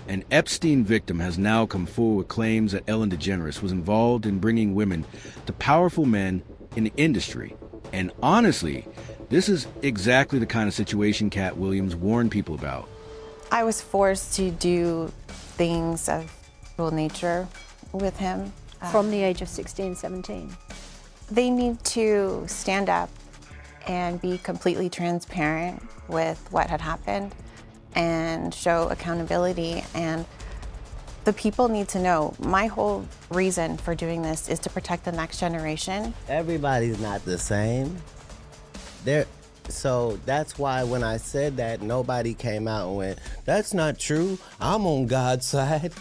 An Epstein victim has now come forward with claims that Ellen DeGeneres was involved in bringing women to powerful men in the industry. And honestly, this is exactly the kind of situation Katt Williams warned people about. I was forced to do things of sexual nature with him. From the age of 16, 17? They need to stand up and be completely transparent with what had happened and show accountability. And the people need to know my whole reason for doing this is to protect the next generation. Everybody's not the same. So that's why when I said that, nobody came out and went, "That's not true. I'm on God's side."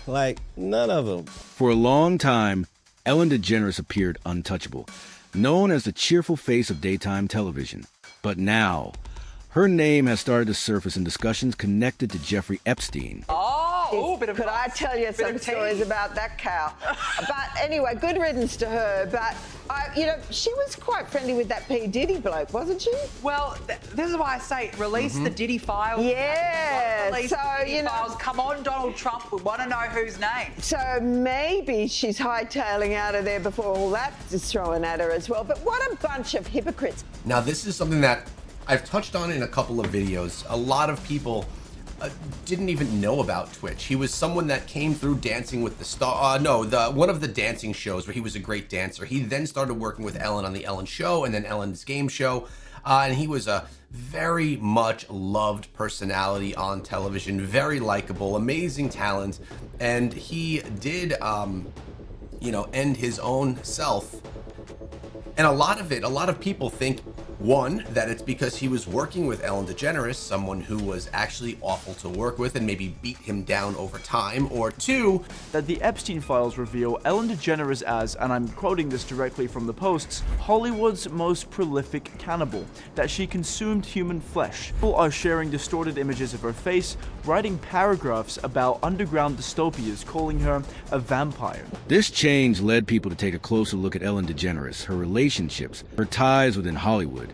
Like, none of them. For a long time, Ellen DeGeneres appeared untouchable, known as the cheerful face of daytime television. But now, her name has started to surface in discussions connected to Jeffrey Epstein. Could I tell you some stories about that cow? But anyway, good riddance to her. But, she was quite friendly with that P. Diddy bloke, wasn't she? Well, this is why I say release the Diddy files. Yeah. Release the Diddy files. Come on, Donald Trump. We want to know whose name. So maybe she's hightailing out of there before all that is thrown at her as well. But what a bunch of hypocrites. Now, this is something that I've touched on in a couple of videos. A lot of people didn't even know about Twitch. He was someone that came through Dancing with the Star. One of the dancing shows where he was a great dancer. He then started working with Ellen on the Ellen Show and then Ellen's Game Show. And he was a very much loved personality on television, very likable, amazing talent. And he did, end his own self. And a lot of people think, one, that it's because he was working with Ellen DeGeneres, someone who was actually awful to work with and maybe beat him down over time, or two, that the Epstein files reveal Ellen DeGeneres as, and I'm quoting this directly from the posts, Hollywood's most prolific cannibal, that she consumed human flesh. People are sharing distorted images of her face, writing paragraphs about underground dystopias, calling her a vampire. This change led people to take a closer look at Ellen DeGeneres, her relationships, her ties within Hollywood,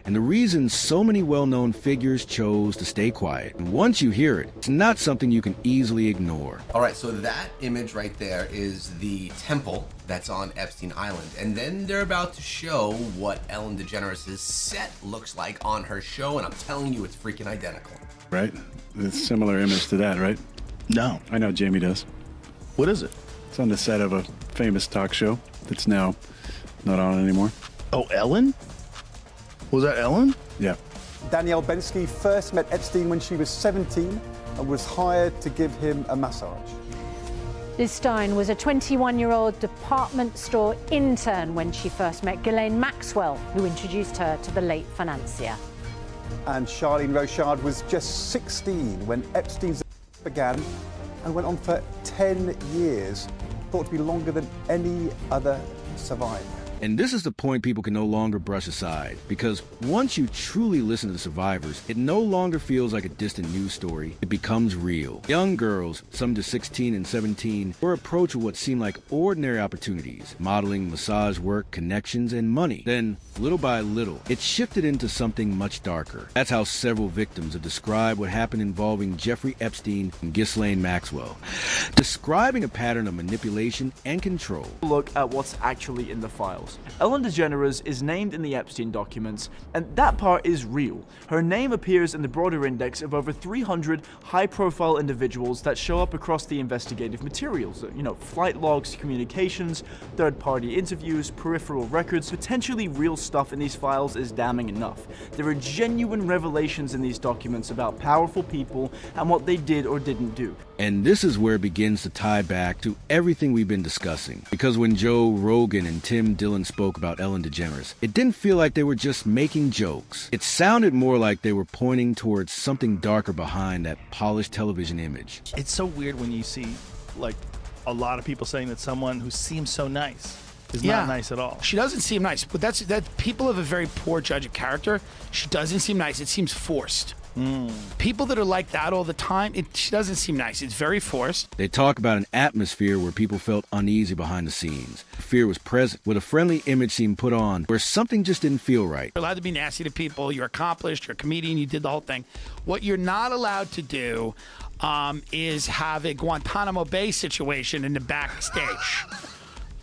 and the reason so many well-known figures chose to stay quiet. And once you hear it, it's not something you can easily ignore. All right, so that image right there is the temple that's on Epstein Island. And then they're about to show what Ellen DeGeneres' set looks like on her show, and I'm telling you, it's freaking identical. Right? It's a similar image to that, right? No. I know Jamie does. What is it? It's on the set of a famous talk show that's now not on anymore. Oh, Ellen? Was that Ellen? Yeah. Danielle Bensky first met Epstein when she was 17 and was hired to give him a massage. Liz Stein was a 21-year-old department store intern when she first met Ghislaine Maxwell, who introduced her to the late financier. And Charlene Rochard was just 16 when Epstein's began and went on for 10 years, thought to be longer than any other survivor. And this is the point people can no longer brush aside, because once you truly listen to the survivors, it no longer feels like a distant news story. It becomes real. Young girls, some just 16 and 17, were approached with what seemed like ordinary opportunities, modeling massage work, connections, and money. Then, little by little, it shifted into something much darker. That's how several victims have described what happened involving Jeffrey Epstein and Ghislaine Maxwell, describing a pattern of manipulation and control. Look at what's actually in the files. Ellen DeGeneres is named in the Epstein documents, and that part is real. Her name appears in the broader index of over 300 high-profile individuals that show up across the investigative materials. Flight logs, communications, third-party interviews, peripheral records. Potentially real stuff in these files is damning enough. There are genuine revelations in these documents about powerful people and what they did or didn't do. And this is where it begins to tie back to everything we've been discussing. Because when Joe Rogan and Tim Dillon spoke about Ellen DeGeneres, it didn't feel like they were just making jokes. It sounded more like they were pointing towards something darker behind that polished television image. It's so weird when you see, a lot of people saying that someone who seems so nice is not nice at all. She doesn't seem nice, but that people have a very poor judge of character. She doesn't seem nice. It seems forced. People that are like that all the time, she doesn't seem nice. It's very forced. They talk about an atmosphere where people felt uneasy behind the scenes. Fear was present, with a friendly image seemed put on where something just didn't feel right. You're allowed to be nasty to people. You're accomplished. You're a comedian. You did the whole thing. What you're not allowed to do is have a Guantanamo Bay situation in the backstage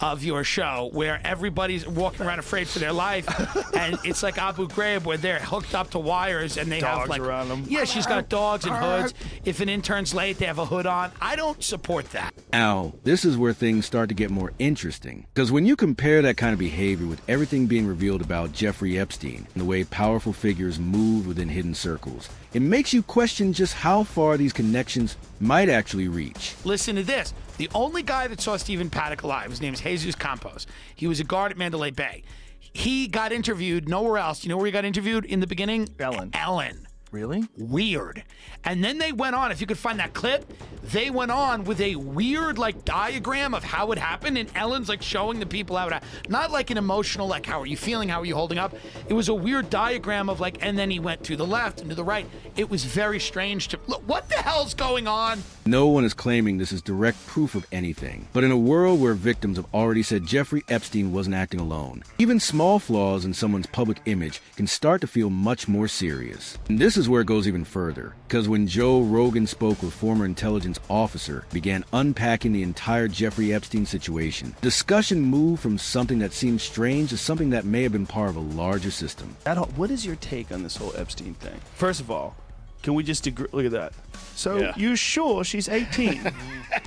of your show where everybody's walking around afraid for their life, and it's like Abu Ghraib where they're hooked up to wires and they Dogs have like around them. Yeah, she's got dogs and hoods. If an intern's late, they have a hood on. I don't support that. Now, this is where things start to get more interesting. Because when you compare that kind of behavior with everything being revealed about Jeffrey Epstein and the way powerful figures move within hidden circles, it makes you question just how far these connections might actually reach. Listen to this. The only guy that saw Stephen Paddock alive, his name is Jesus Campos. He was a guard at Mandalay Bay. He got interviewed nowhere else. You know where he got interviewed in the beginning? Ellen. Really? Weird. And then they went on, if you could find that clip, they went on with a weird like diagram of how it happened, and Ellen's like showing the people how it happened. Not like an emotional, like how are you feeling, how are you holding up. It was a weird diagram of like, and then he went to the left and to the right. It was very strange to, look, what the hell's going on? No one is claiming this is direct proof of anything. But in a world where victims have already said Jeffrey Epstein wasn't acting alone, even small flaws in someone's public image can start to feel much more serious. And this is where it goes even further, because when Joe Rogan spoke with former intelligence officer, began unpacking the entire Jeffrey Epstein situation, discussion moved from something that seemed strange to something that may have been part of a larger system. What is your take on this whole Epstein thing? First of all, can we just agree? Look at that. So you sure she's 18?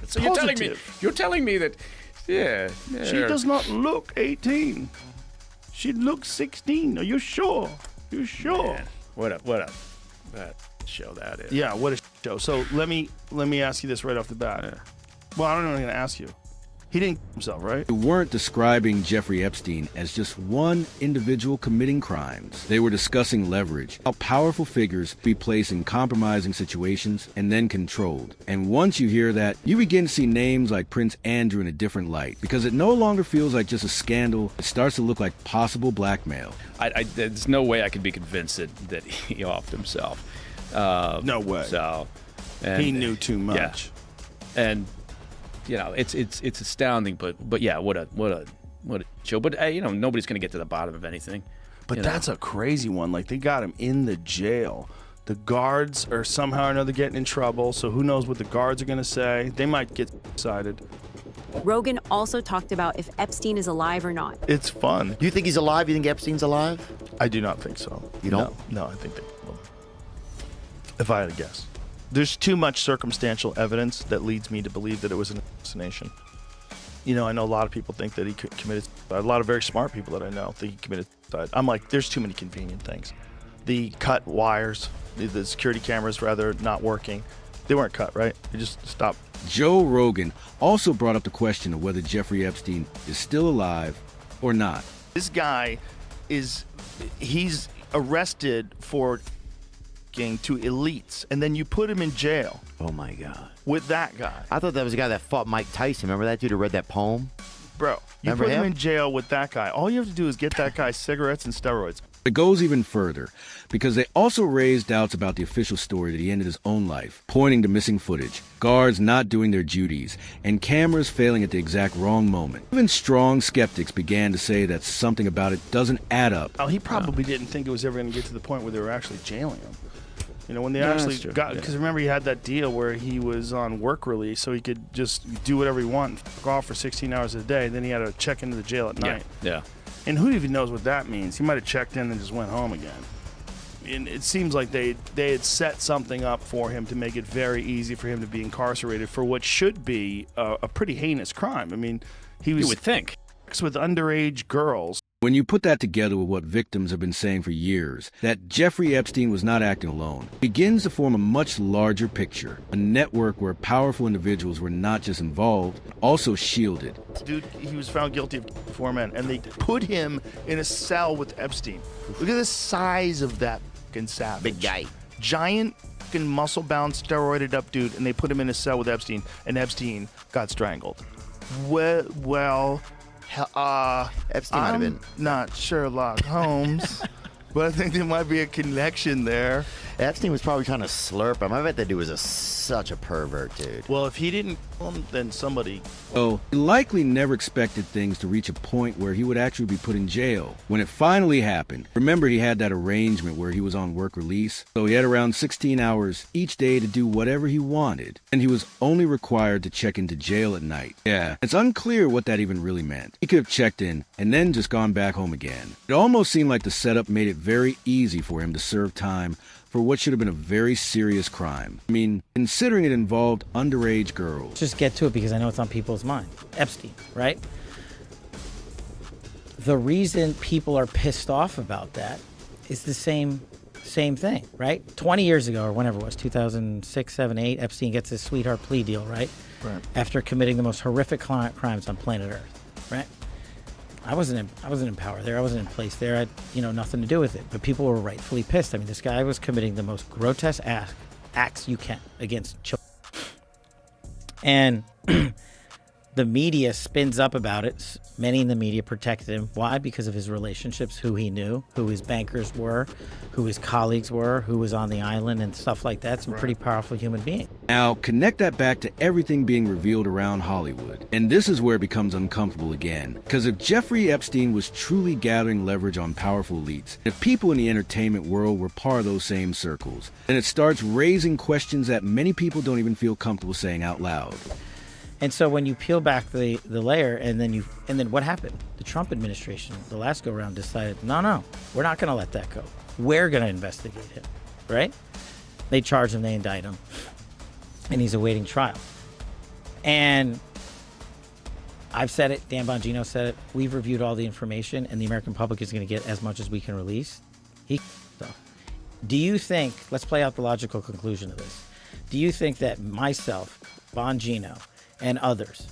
So you're telling me that, she does not look 18. She looks 16. Are you sure? You sure? Man, what a show that is. Yeah, what a show. So let me ask you this right off the bat. Yeah. Well, I don't know what I'm going to ask you. He didn't kill himself, right? They weren't describing Jeffrey Epstein as just one individual committing crimes. They were discussing leverage, how powerful figures be placed in compromising situations and then controlled. And once you hear that, you begin to see names like Prince Andrew in a different light, because it no longer feels like just a scandal. It starts to look like possible blackmail. There's no way I could be convinced that he offed himself. No way. So he knew too much. Yeah. And you know, it's astounding, but yeah, what a show. But you know, nobody's gonna get to the bottom of anything. But that's a crazy one. Like, they got him in the jail. The guards are somehow or another getting in trouble. So who knows what the guards are gonna say? They might get excited. Rogan also talked about if Epstein is alive or not. It's fun. Do you think he's alive? You think Epstein's alive? I do not think so. You don't? No, I think they will. If I had to guess. There's too much circumstantial evidence that leads me to believe that it was an assassination. You know, I know a lot of people think that he committed suicide. A lot of very smart people that I know think he committed suicide. I'm like, there's too many convenient things. The cut wires, the security cameras rather not working. They weren't cut, right? They just stopped. Joe Rogan also brought up the question of whether Jeffrey Epstein is still alive or not. This guy he's arrested for to elites, and then you put him in jail. Oh my God. With that guy. I thought that was the guy that fought Mike Tyson. Remember that dude who read that poem? Bro, you put him in jail with that guy. All you have to do is get that guy cigarettes and steroids. It goes even further, because they also raised doubts about the official story that he ended his own life, pointing to missing footage, guards not doing their duties, and cameras failing at the exact wrong moment. Even strong skeptics began to say that something about it doesn't add up. Oh, he probably didn't think it was ever going to get to the point where they were actually jailing him. You know, when they because remember, he had that deal where he was on work release, so he could just do whatever he wanted, fuck off for 16 hours a day. Then he had to check into the jail at night. Yeah. And who even knows what that means? He might have checked in and just went home again. And it seems like they had set something up for him to make it very easy for him to be incarcerated for what should be a pretty heinous crime. I mean, he was. You would think. With underage girls. When you put that together with what victims have been saying for years, that Jeffrey Epstein was not acting alone, it begins to form a much larger picture, a network where powerful individuals were not just involved, but also shielded. Dude, he was found guilty of 4 men, and they put him in a cell with Epstein. Look at the size of that fucking savage. Big guy. Giant fucking muscle-bound, steroided up dude, and they put him in a cell with Epstein, and Epstein got strangled. Well, Epstein might have been. Not Sherlock Holmes, but I think there might be a connection there. Epstein was probably trying to slurp him. I bet that dude was such a pervert, dude. Well, if he didn't kill him, then somebody... So, he likely never expected things to reach a point where he would actually be put in jail. When it finally happened, remember he had that arrangement where he was on work release? So he had around 16 hours each day to do whatever he wanted, and he was only required to check into jail at night. Yeah, it's unclear what that even really meant. He could have checked in and then just gone back home again. It almost seemed like the setup made it very easy for him to serve time for what should have been a very serious crime. I mean, considering it involved underage girls. Just get to it because I know it's on people's mind. Epstein, right? The reason people are pissed off about that is the same thing, right? 20 years ago, or whenever it was, 2006, 7, 8, Epstein gets his sweetheart plea deal, right? Right. After committing the most horrific crimes on planet Earth, right? I wasn't in power there. I wasn't in place there. I had, nothing to do with it. But people were rightfully pissed. I mean, this guy was committing the most grotesque acts you can against children. And the media spins up about it. Many in the media protected him. Why? Because of his relationships, who he knew, who his bankers were, who his colleagues were, who was on the island and stuff like that. Some pretty powerful human being. Now, connect that back to everything being revealed around Hollywood. And this is where it becomes uncomfortable again. Because if Jeffrey Epstein was truly gathering leverage on powerful elites, if people in the entertainment world were part of those same circles, then it starts raising questions that many people don't even feel comfortable saying out loud. And so when you peel back the layer, and then what happened? The Trump administration, the last go round, decided, no, we're not going to let that go. We're going to investigate him, right? They charge him, they indict him, and he's awaiting trial. And I've said it, Dan Bongino said it, we've reviewed all the information, and the American public is going to get as much as we can release. Do you think, let's play out the logical conclusion of this. Do you think that myself, Bongino, and others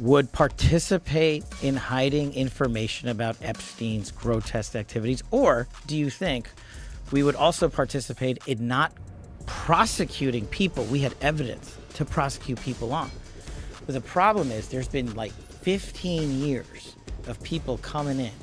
would participate in hiding information about Epstein's grotesque activities? Or do you think we would also participate in not prosecuting people we had evidence to prosecute people on? But the problem is there's been like 15 years of people coming in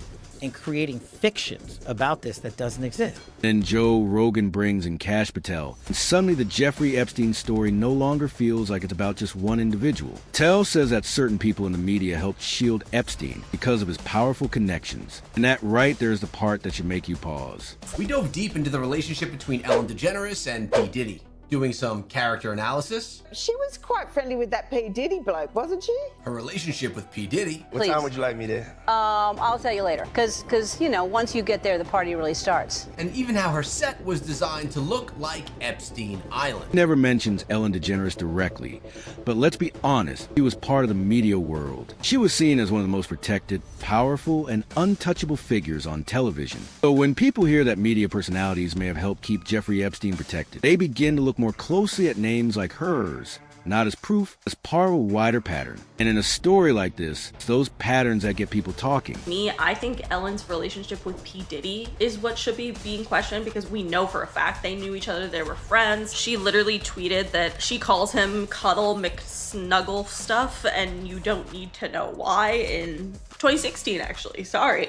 and creating fictions about this that doesn't exist. Then Joe Rogan brings in Kash Patel, and suddenly the Jeffrey Epstein story no longer feels like it's about just one individual. Patel says that certain people in the media helped shield Epstein because of his powerful connections. And that right there is the part that should make you pause. We dove deep into the relationship between Ellen DeGeneres and P. Diddy, doing some character analysis. She was quite friendly with that P. Diddy bloke, wasn't she? Her relationship with P. Diddy. What time would you like me there? I'll tell you later. Because, once you get there, the party really starts. And even how her set was designed to look like Epstein Island. Never mentions Ellen DeGeneres directly, but let's be honest, she was part of the media world. She was seen as one of the most protected, powerful, and untouchable figures on television. So when people hear that media personalities may have helped keep Jeffrey Epstein protected, they begin to look more closely at names like hers, not as proof, as part of a wider pattern. And in a story like this, it's those patterns that get people talking. I think Ellen's relationship with P. Diddy is what should be being questioned, because we know for a fact they knew each other, they were friends. She literally tweeted that she calls him Cuddle McSnuggle stuff, and you don't need to know why, in 2016 actually, sorry.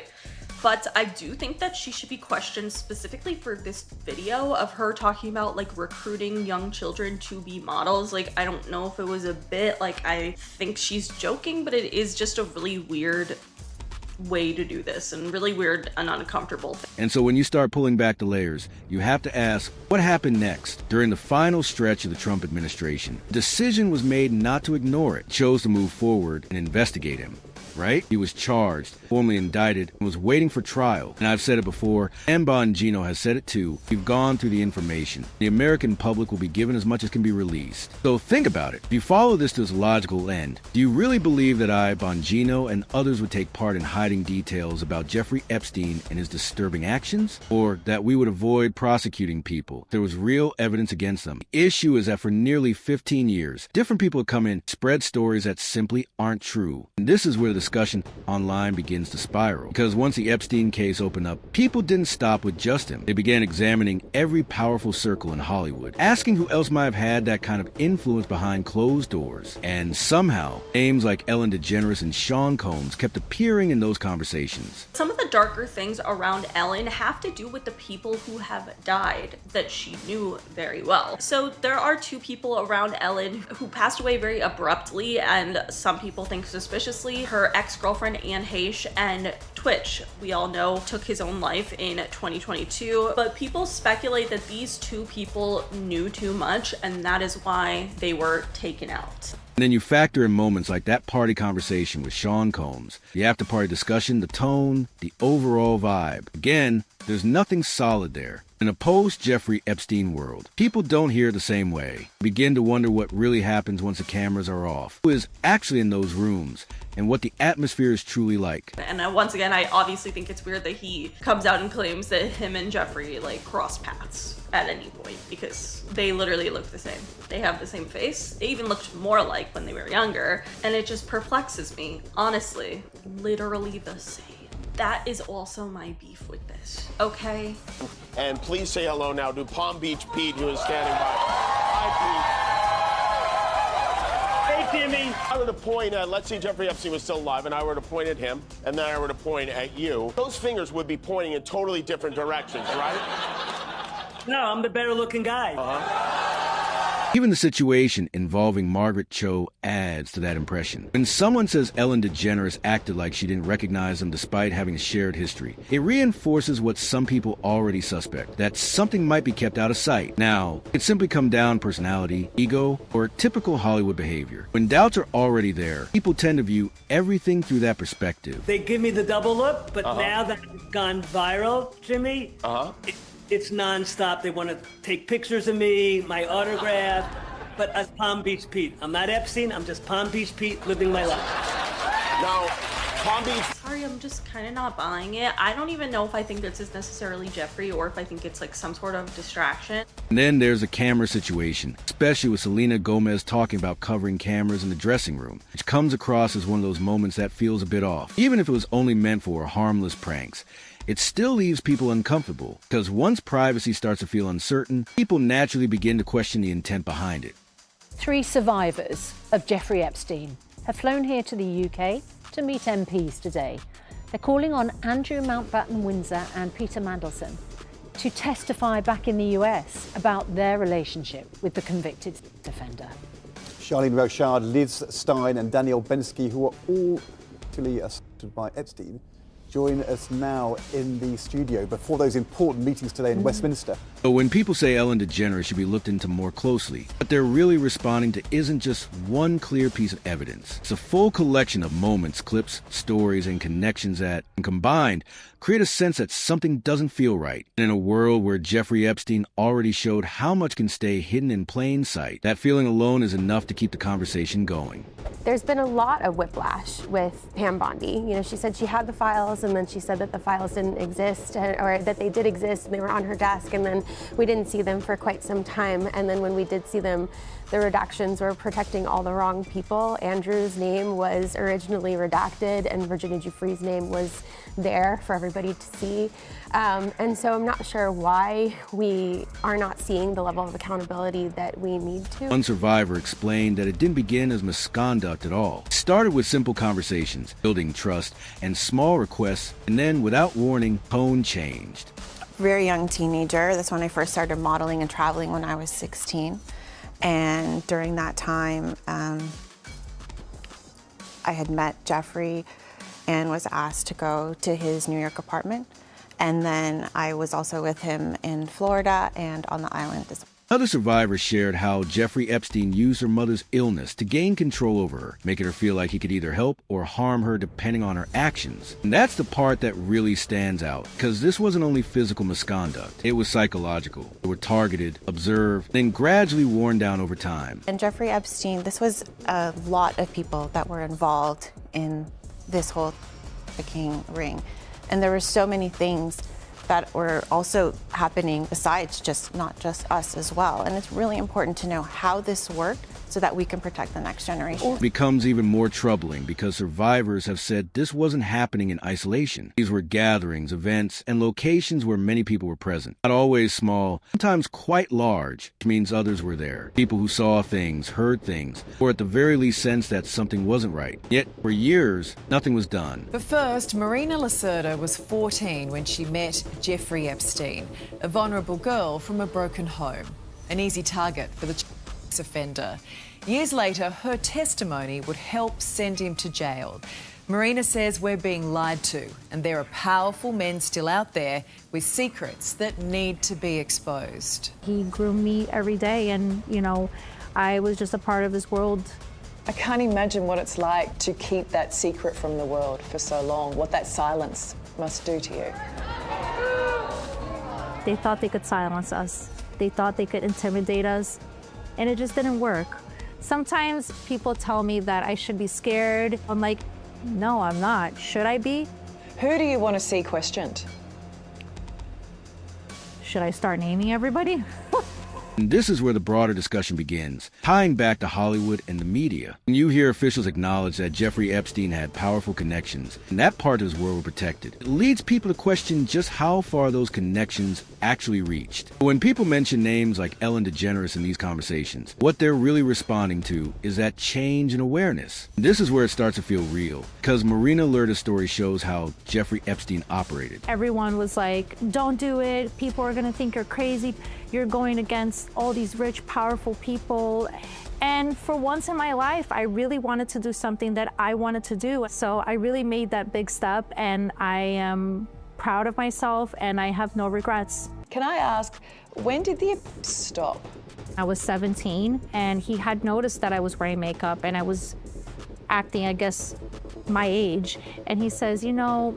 But I do think that she should be questioned specifically for this video of her talking about recruiting young children to be models. I don't know if it was a bit, I think she's joking, but it is just a really weird way to do this, and really weird and uncomfortable thing. And so when you start pulling back the layers, you have to ask, what happened next? During the final stretch of the Trump administration, the decision was made not to ignore it. It chose to move forward and investigate him. Right? He was charged, formally indicted, and was waiting for trial. And I've said it before, and Bongino has said it too, we've gone through the information. The American public will be given as much as can be released. So think about it. If you follow this to its logical end, do you really believe that I, Bongino, and others would take part in hiding details about Jeffrey Epstein and his disturbing actions? Or that we would avoid prosecuting people if there was real evidence against them? The issue is that for nearly 15 years, different people have come in, spread stories that simply aren't true. And this is where the discussion online begins to spiral. Because once the Epstein case opened up, people didn't stop with just him. They began examining every powerful circle in Hollywood, asking who else might have had that kind of influence behind closed doors. And somehow, names like Ellen DeGeneres and Sean Combs kept appearing in those conversations. Some of the darker things around Ellen have to do with the people who have died that she knew very well. So there are two people around Ellen who passed away very abruptly, and some people think suspiciously. Her ex-girlfriend Anne Heche and Twitch, we all know, took his own life in 2022, but people speculate that these two people knew too much, and that is why they were taken out. And then you factor in moments like that party conversation with Sean Combs, the after-party discussion, the tone, the overall vibe. Again, there's nothing solid there. In a post-Jeffrey Epstein world, people don't hear it the same way. Begin to wonder what really happens once the cameras are off, who is actually in those rooms, and what the atmosphere is truly like. And once again, I obviously think it's weird that he comes out and claims that him and Jeffrey like cross paths at any point, because they literally look the same. They have the same face. They even looked more alike when they were younger, and it just perplexes me. Honestly, literally the same. That is also my beef with this, okay? And please say hello now to Palm Beach Pete, who is standing by. Hi, Pete. Hey, Timmy. I were to point at, let's say Jeffrey Epstein was still alive, and I were to point at him, and then I were to point at you. Those fingers would be pointing in totally different directions, right? No, I'm the better looking guy. Even the situation involving Margaret Cho adds to that impression. When someone says Ellen DeGeneres acted like she didn't recognize them despite having a shared history, it reinforces what some people already suspect, that something might be kept out of sight. Now, it simply come down personality, ego, or typical Hollywood behavior. When doubts are already there, people tend to view everything through that perspective. They give me the double look, but now that it's gone viral, Jimmy, it's nonstop. They want to take pictures of me, my autograph, but as Palm Beach Pete. I'm not Epstein, I'm just Palm Beach Pete living my life. Now, Palm Beach. Sorry, I'm just kind of not buying it. I don't even know if I think this is necessarily Jeffrey or if I think it's like some sort of distraction. And then there's a camera situation, especially with Selena Gomez talking about covering cameras in the dressing room, which comes across as one of those moments that feels a bit off. Even if it was only meant for harmless pranks, it still leaves people uncomfortable, because once privacy starts to feel uncertain, people naturally begin to question the intent behind it. 3 survivors of Jeffrey Epstein have flown here to the UK to meet MPs today. They're calling on Andrew Mountbatten Windsor and Peter Mandelson to testify back in the US about their relationship with the convicted offender. Charlene Rochard, Liz Stein and Daniel Bensky, who are all actually assaulted by Epstein, join us now in the studio before those important meetings today in Westminster. So when people say Ellen DeGeneres should be looked into more closely, what they're really responding to isn't just one clear piece of evidence. It's a full collection of moments, clips, stories, and connections that, when combined, create a sense that something doesn't feel right. And in a world where Jeffrey Epstein already showed how much can stay hidden in plain sight, that feeling alone is enough to keep the conversation going. There's been a lot of whiplash with Pam Bondi. You know, she said she had the files, and then she said that the files didn't exist, or that they did exist and they were on her desk, and then we didn't see them for quite some time. And then when we did see them, the redactions were protecting all the wrong people. Andrew's name was originally redacted, and Virginia Giuffre's name was there for everybody to see. And so I'm not sure why we are not seeing the level of accountability that we need to. One survivor explained that it didn't begin as misconduct at all. It started with simple conversations, building trust, and small requests, and then, without warning, tone changed. Very young teenager. That's when I first started modeling and traveling when I was 16. And during that time, I had met Jeffrey and was asked to go to his New York apartment. And then I was also with him in Florida and on the island as well. Other survivors shared how Jeffrey Epstein used her mother's illness to gain control over her, making her feel like he could either help or harm her depending on her actions. And that's the part that really stands out, because this wasn't only physical misconduct, it was psychological. They were targeted, observed, then gradually worn down over time. And Jeffrey Epstein, this was a lot of people that were involved in this whole King ring. And there were so many things that were also happening besides not just us as well. And it's really important to know how this worked so that we can protect the next generation. It becomes even more troubling because survivors have said this wasn't happening in isolation. These were gatherings, events, and locations where many people were present. Not always small, sometimes quite large, which means others were there. People who saw things, heard things, or at the very least sensed that something wasn't right. Yet, for years, nothing was done. But first, Marina Lacerda was 14 when she met Jeffrey Epstein, a vulnerable girl from a broken home. An easy target for the offender. Years later, her testimony would help send him to jail. Marina says we're being lied to, and there are powerful men still out there with secrets that need to be exposed. He groomed me every day, and, you know, I was just a part of his world. I can't imagine what it's like to keep that secret from the world for so long, what that silence must do to you. They thought they could silence us. They thought they could intimidate us, and it just didn't work. Sometimes people tell me that I should be scared. I'm like, no, I'm not. Should I be? Who do you want to see questioned? Should I start naming everybody? And this is where the broader discussion begins, tying back to Hollywood and the media. When you hear officials acknowledge that Jeffrey Epstein had powerful connections, and that part of his world were protected, it leads people to question just how far those connections actually reached. When people mention names like Ellen DeGeneres in these conversations, what they're really responding to is that change in awareness. And this is where it starts to feel real, because Marina Lacerda's story shows how Jeffrey Epstein operated. Everyone was like, don't do it. People are gonna think you're crazy. You're going against all these rich, powerful people. And for once in my life, I really wanted to do something that I wanted to do. So I really made that big step, and I am proud of myself, and I have no regrets. Can I ask, when did the abuse stop? I was 17, and he had noticed that I was wearing makeup, and I was acting, I guess, my age. And he says, you know,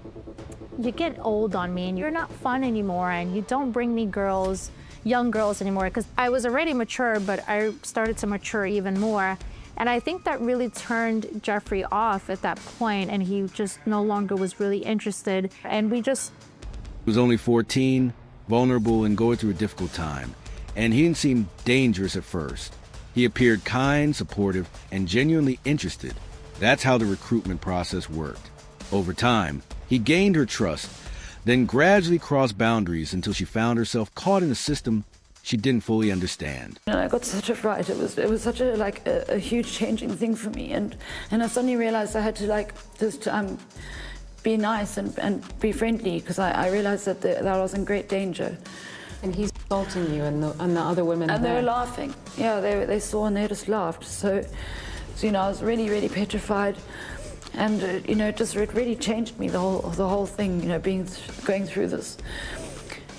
you get old on me, and you're not fun anymore, and you don't bring me girls, young girls anymore, because I was already mature, but I started to mature even more. And I think that really turned Jeffrey off at that point, and he just no longer was really interested. And we just... He was only 14, vulnerable, and going through a difficult time. And he didn't seem dangerous at first. He appeared kind, supportive, and genuinely interested. That's how the recruitment process worked. Over time, he gained her trust, then gradually crossed boundaries until she found herself caught in a system she didn't fully understand. And I got such a fright. It was such a huge changing thing for me, and I suddenly realized I had to just be nice and be friendly, because I realized that I was in great danger. And he's assaulting you and the other women and there. They were laughing. Yeah, they saw and they just laughed. So you know, I was really, really petrified. And it really changed me, the whole thing, going through this.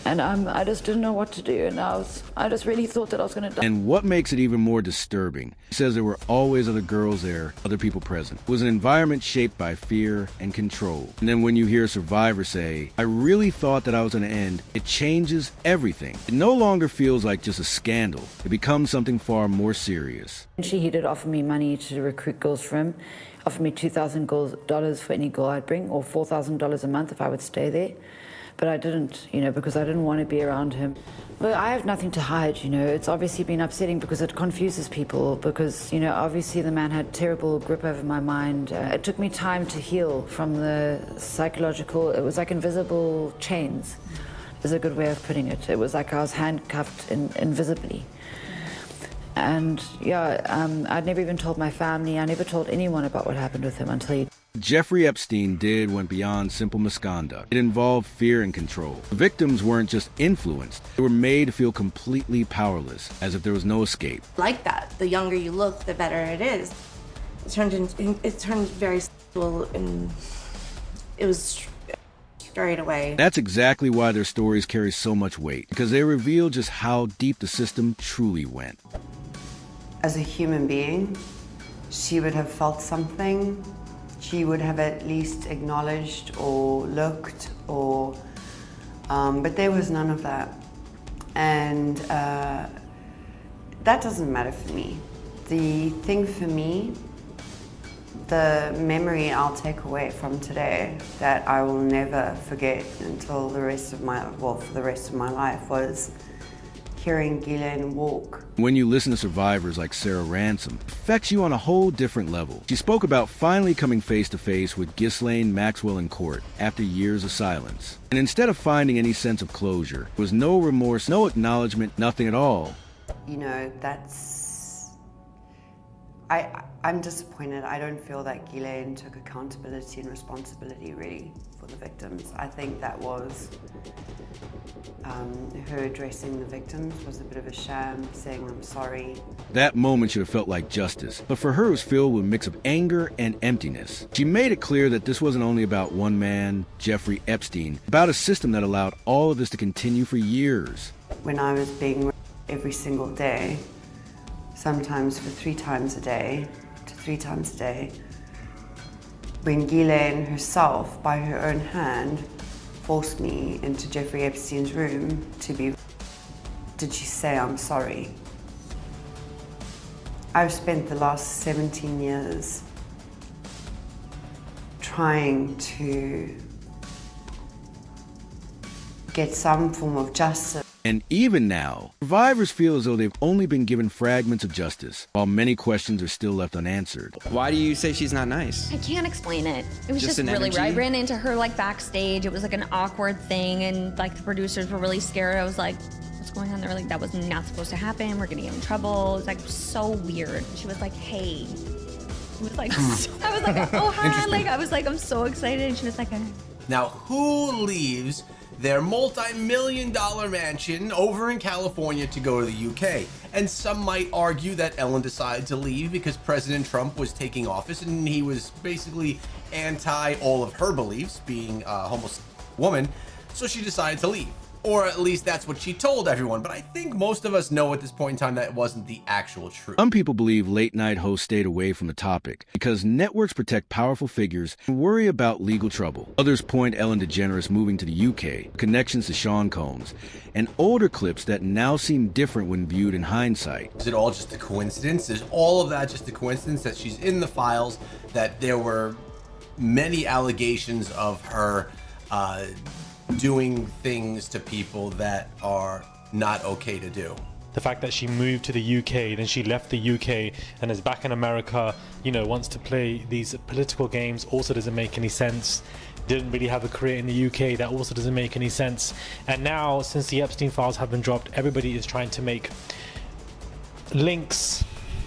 And I just didn't know what to do, and I just really thought that I was going to die. And what makes it even more disturbing, he says there were always other girls there, other people present. It was an environment shaped by fear and control. And then when you hear survivors say, I really thought that I was going to end, it changes everything. It no longer feels like just a scandal. It becomes something far more serious. He did offer me money to recruit girls for him, offered me $2,000 for any girl I'd bring, or $4,000 a month if I would stay there. But I didn't, because I didn't want to be around him. But I have nothing to hide, It's obviously been upsetting because it confuses people, because, obviously the man had terrible grip over my mind. It took me time to heal from the psychological, it was like invisible chains, is a good way of putting it. It was like I was handcuffed invisibly. And I'd never even told my family, I never told anyone about what happened with him until he... Jeffrey Epstein went beyond simple misconduct. It involved fear and control. The victims weren't just influenced, they were made to feel completely powerless, as if there was no escape. Like that, the younger you look, the better it is. It turned very sexual, and it was straight away. That's exactly why their stories carry so much weight, because they reveal just how deep the system truly went. As a human being, she would have felt something. She would have at least acknowledged or looked, or but there was none of that. And that doesn't matter for me. The thing for me, the memory I'll take away from today that I will never forget until for the rest of my life, was hearing Ghislaine walk. When you listen to survivors like Sarah Ransom, it affects you on a whole different level. She spoke about finally coming face to face with Ghislaine Maxwell in court after years of silence. And instead of finding any sense of closure, there was no remorse, no acknowledgement, nothing at all. You know, I'm disappointed. I don't feel that Ghislaine took accountability and responsibility really for the victims. I think that was her addressing the victims was a bit of a sham, saying I'm sorry. That moment should have felt like justice, but for her it was filled with a mix of anger and emptiness. She made it clear that this wasn't only about one man, Jeffrey Epstein, about a system that allowed all of this to continue for years. When I was being every single day, sometimes for 3 times a day, to 3 times a day, when Ghislaine herself, by her own hand, forced me into Jeffrey Epstein's room to be, did she say I'm sorry? I've spent the last 17 years trying to get some form of justice. And even now, survivors feel as though they've only been given fragments of justice, while many questions are still left unanswered. Why do you say she's not nice? I can't explain it. It was just an really energy? weird. I ran into her like backstage. It was like an awkward thing, and like the producers were really scared. I was like, what's going on? They were like, that was not supposed to happen. We're gonna get in trouble. It was like so weird. She was like, hey. She was like, I was like, oh hi. Like I was like, I'm so excited. And she was like, Now, who leaves their multi-million-dollar mansion over in California to go to the UK? And some might argue that Ellen decided to leave because President Trump was taking office and he was basically anti all of her beliefs, being a homosexual woman, so she decided to leave. Or at least that's what she told everyone, but I think most of us know at this point in time that wasn't the actual truth. Some people believe late-night hosts stayed away from the topic because networks protect powerful figures and worry about legal trouble. Others point Ellen DeGeneres moving to the UK, connections to Sean Combs, and older clips that now seem different when viewed in hindsight. Is it all just a coincidence? Is all of that just a coincidence that she's in the files, that there were many allegations of her doing things to people that are not okay to do? The fact that she moved to the UK, then she left the UK and is back in America, you know, wants to play these political games, also doesn't make any sense. Didn't really have a career in the UK, that also doesn't make any sense. And now, since the Epstein files have been dropped, everybody is trying to make links,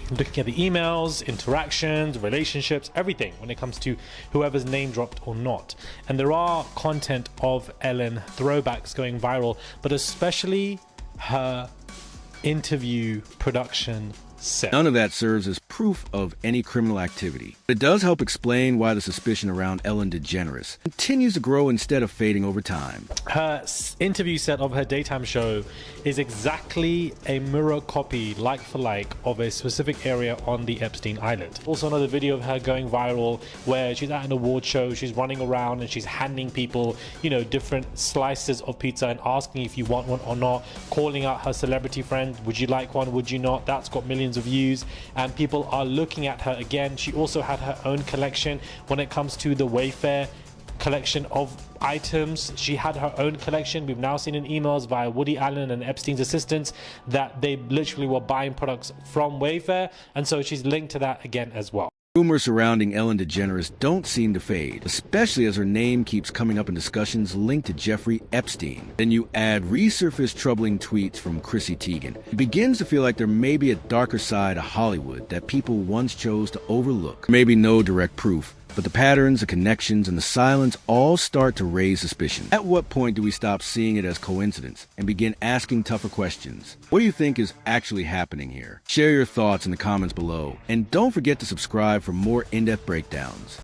looking at the emails, interactions, relationships, everything when it comes to whoever's name dropped or not. And there are content of Ellen throwbacks going viral, but especially her interview production set. None of that serves as proof of any criminal activity. It does help explain why the suspicion around Ellen DeGeneres continues to grow instead of fading over time. Her interview set of her daytime show is exactly a mirror copy, like for like, of a specific area on the Epstein Island. Also another video of her going viral where she's at an award show, she's running around and she's handing people, you know, different slices of pizza and asking if you want one or not, calling out her celebrity friend, would you like one, would you not? That's got millions of views and people are looking at her again. She also had her own collection when it comes to the Wayfair collection of items. She had her own collection. We've now seen in emails via Woody Allen and Epstein's assistants that they literally were buying products from Wayfair, and so she's linked to that again as well. Rumors surrounding Ellen DeGeneres don't seem to fade, especially as her name keeps coming up in discussions linked to Jeffrey Epstein. Then you add resurfaced troubling tweets from Chrissy Teigen. It begins to feel like there may be a darker side of Hollywood that people once chose to overlook. Maybe no direct proof, but the patterns, the connections, and the silence all start to raise suspicion. At what point do we stop seeing it as coincidence and begin asking tougher questions? What do you think is actually happening here? Share your thoughts in the comments below, and don't forget to subscribe for more in-depth breakdowns.